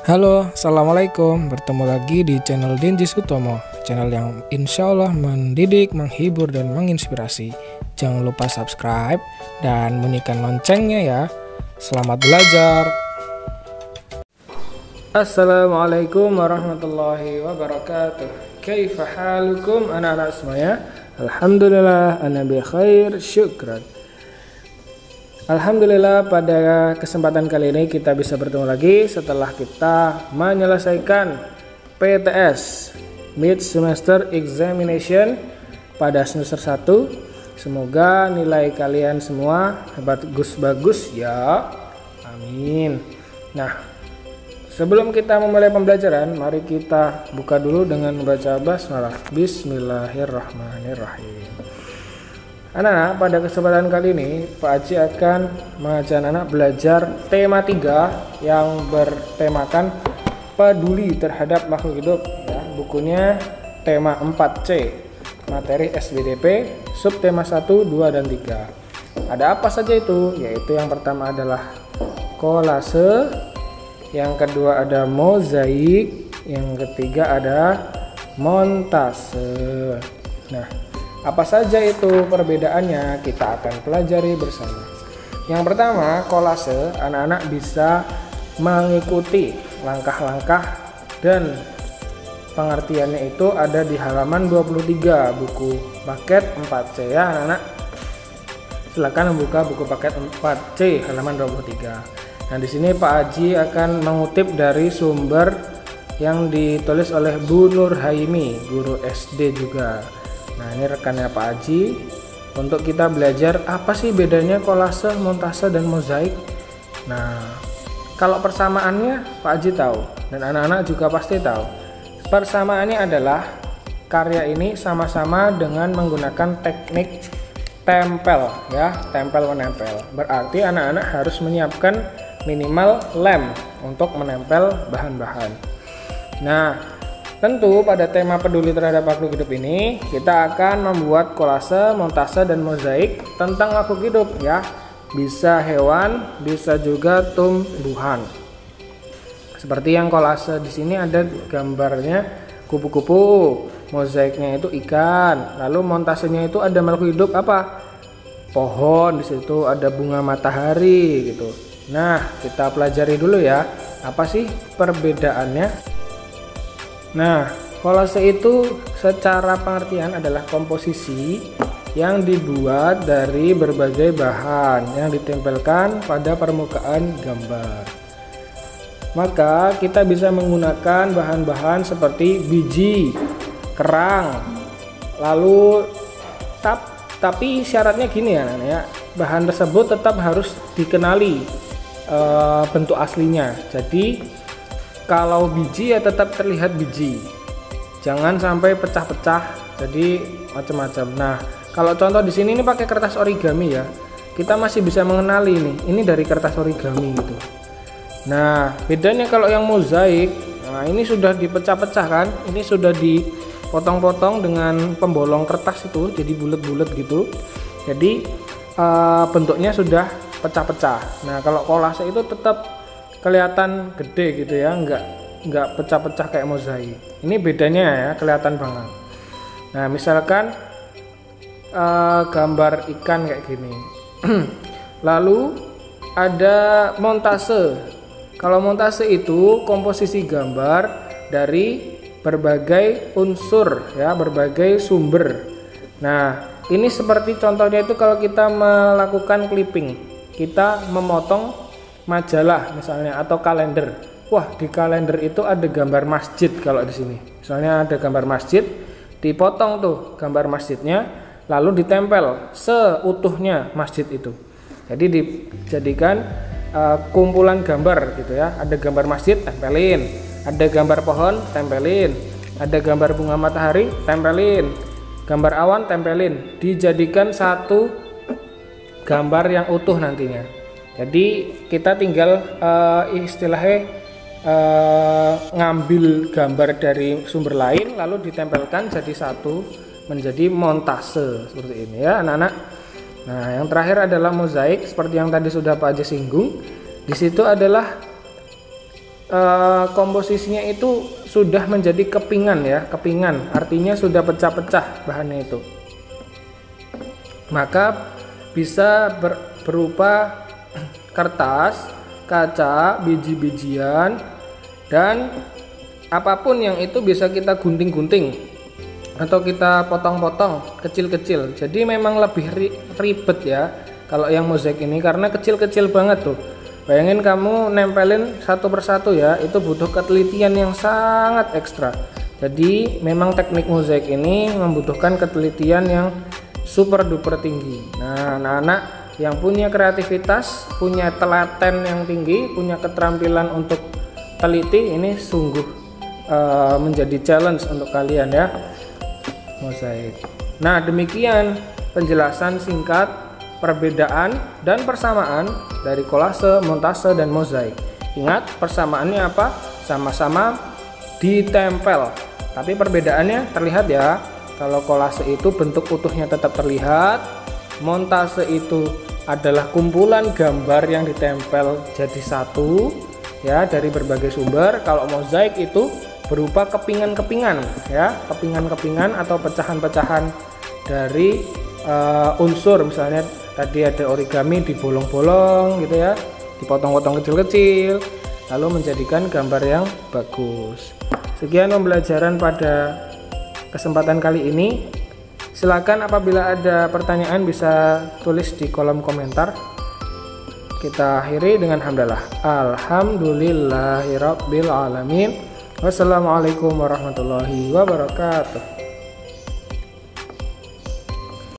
Halo, Assalamualaikum. Bertemu lagi di channel Denji Sutomo, channel yang insya Allah mendidik, menghibur, dan menginspirasi. Jangan lupa subscribe dan bunyikan loncengnya ya. Selamat belajar. Assalamualaikum warahmatullahi wabarakatuh. Kaifa halukum anak-anak semuanya? Alhamdulillah, ana bi khair, syukran. Alhamdulillah, pada kesempatan kali ini kita bisa bertemu lagi setelah kita menyelesaikan PTS Mid Semester Examination pada semester 1. Semoga nilai kalian semua bagus-bagus ya. Amin. Nah, sebelum kita memulai pembelajaran, mari kita buka dulu dengan membaca basmalah. Bismillahirrahmanirrahim. Anak-anak, pada kesempatan kali ini Pak Haji akan mengajak anak belajar tema 3 yang bertemakan peduli terhadap makhluk hidup ya. Bukunya tema 4C, materi SBDP, subtema 1, 2, dan 3. Ada apa saja itu? Yaitu yang pertama adalah kolase, yang kedua ada mozaik, yang ketiga ada montase. Nah, apa saja itu perbedaannya kita akan pelajari bersama. Yang pertama, kolase, anak-anak bisa mengikuti langkah-langkah dan pengertiannya itu ada di halaman 23 buku paket 4C ya anak-anak. Silakan membuka buku paket 4C halaman 23. Nah, di sini Pak Haji akan mengutip dari sumber yang ditulis oleh Bu Nur Haimi, guru SD juga. Nah, ini rekannya Pak Haji untuk kita belajar apa sih bedanya kolase, montase, dan mozaik. Nah, kalau persamaannya Pak Haji tahu dan anak-anak juga pasti tahu. Persamaannya adalah karya ini sama-sama dengan menggunakan teknik tempel ya, tempel menempel. Berarti anak-anak harus menyiapkan minimal lem untuk menempel bahan-bahan. Nah, tentu pada tema peduli terhadap makhluk hidup ini kita akan membuat kolase, montase, dan mozaik tentang makhluk hidup ya. Bisa hewan, bisa juga tumbuhan. Seperti yang kolase di sini ada gambarnya kupu-kupu, mozaiknya itu ikan, lalu montasenya itu ada makhluk hidup apa? Pohon, di situ ada bunga matahari gitu. Nah, kita pelajari dulu ya. Apa sih perbedaannya? Nah, kolase itu secara pengertian adalah komposisi yang dibuat dari berbagai bahan yang ditempelkan pada permukaan gambar. Maka kita bisa menggunakan bahan-bahan seperti biji, kerang, lalu tapi syaratnya gini ya, bahan tersebut tetap harus dikenali bentuk aslinya. Jadi kalau biji ya tetap terlihat biji, jangan sampai pecah-pecah jadi macam-macam. Nah, kalau contoh di sini ini pakai kertas origami ya, kita masih bisa mengenali ini dari kertas origami gitu. Nah, bedanya kalau yang mozaik, nah ini sudah dipecah-pecah kan, ini sudah dipotong-potong dengan pembolong kertas itu jadi bulat-bulat gitu, jadi bentuknya sudah pecah-pecah. Nah, kalau kolase itu tetap kelihatan gede gitu ya, nggak pecah-pecah kayak mozaik. Ini bedanya ya, kelihatan banget. Nah, misalkan gambar ikan kayak gini. Lalu ada montase. Kalau montase itu komposisi gambar dari berbagai unsur ya, berbagai sumber. Nah, ini seperti contohnya itu kalau kita melakukan clipping, kita memotong majalah misalnya atau kalender. Wah, di kalender itu ada gambar masjid. Kalau di sini misalnya ada gambar masjid, dipotong tuh gambar masjidnya lalu ditempel seutuhnya masjid itu. Jadi dijadikan kumpulan gambar gitu ya. Ada gambar masjid, tempelin. Ada gambar pohon, tempelin. Ada gambar bunga matahari, tempelin. Gambar awan, tempelin. Dijadikan satu gambar yang utuh nantinya. Jadi kita tinggal istilahnya ngambil gambar dari sumber lain lalu ditempelkan jadi satu, menjadi montase seperti ini ya anak-anak. Nah, yang terakhir adalah mozaik seperti yang tadi sudah Pak Haji singgung. Di situ adalah komposisinya itu sudah menjadi kepingan ya, kepingan artinya sudah pecah-pecah bahannya itu, maka bisa berupa kertas, kaca, biji-bijian, dan apapun yang itu bisa kita gunting-gunting atau kita potong-potong kecil-kecil. Jadi memang lebih ribet ya kalau yang mozaik ini karena kecil-kecil banget tuh. Bayangin kamu nempelin satu persatu ya, itu butuh ketelitian yang sangat ekstra. Jadi memang teknik mozaik ini membutuhkan ketelitian yang super duper tinggi. Nah, anak-anak yang punya kreativitas, punya telaten yang tinggi, punya keterampilan untuk teliti, ini sungguh menjadi challenge untuk kalian ya, mozaik. Nah, demikian penjelasan singkat perbedaan dan persamaan dari kolase, montase, dan mozaik. Ingat, persamaannya apa? Sama-sama ditempel, tapi perbedaannya terlihat ya. Kalau kolase itu bentuk utuhnya tetap terlihat, montase itu adalah kumpulan gambar yang ditempel jadi satu ya dari berbagai sumber. Kalau mozaik itu berupa kepingan-kepingan ya, kepingan-kepingan atau pecahan-pecahan dari unsur. Misalnya tadi ada origami di bolong-bolong gitu ya, dipotong-potong kecil-kecil lalu menjadikan gambar yang bagus. Sekian pembelajaran pada kesempatan kali ini. Silakan apabila ada pertanyaan bisa tulis di kolom komentar. Kita akhiri dengan hamdalah. Alhamdulillahirabbil alamin. Wassalamualaikum warahmatullahi wabarakatuh.